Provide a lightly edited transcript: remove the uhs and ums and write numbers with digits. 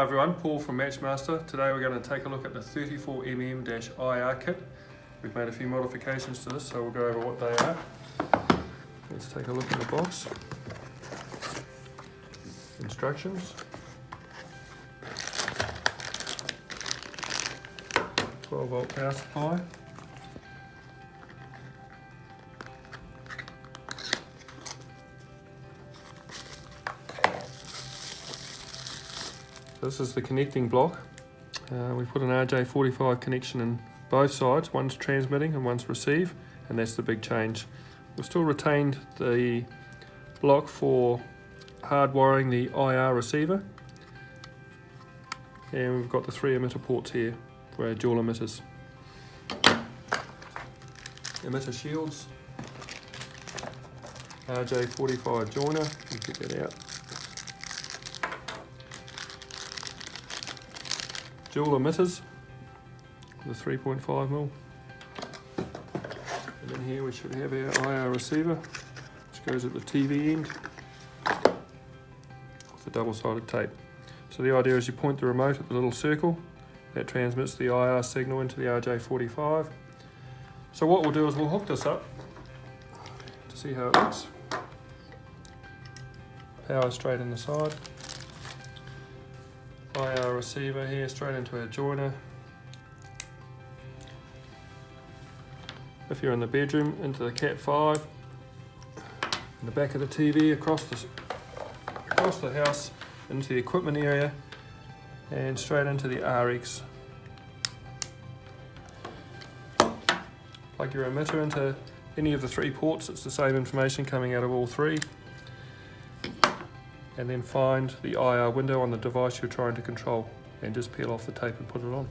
Hi everyone, Paul from Matchmaster. Today we're going to take a look at the 34mm-IRKIT. We've made a few modifications to this, so we'll go over what they are. Let's take a look in the box. Instructions. 12-volt power supply. This is the connecting block. We put an RJ45 connection in both sides. One's transmitting and one's receive, and that's the big change. We've still retained the block for hard wiring the IR receiver, and we've got the 3 emitter ports here for our dual emitters. Emitter shields, RJ45 joiner, you get that out. Dual emitters with a 3.5mm, and then here we should have our IR receiver, which goes at the TV end with a double-sided tape. So the idea is you point the remote at the little circle that transmits the IR signal into the RJ45. So what we'll do is we'll hook this up to see how it looks. Power straight in the side. IR receiver here straight into our joiner. If you're in the bedroom, into the Cat 5, in the back of the TV, across the house, into the equipment area, and straight into the RX. Plug your emitter into any of the 3 ports, it's the same information coming out of all 3. And then find the IR window on the device you're trying to control and just peel off the tape and put it on.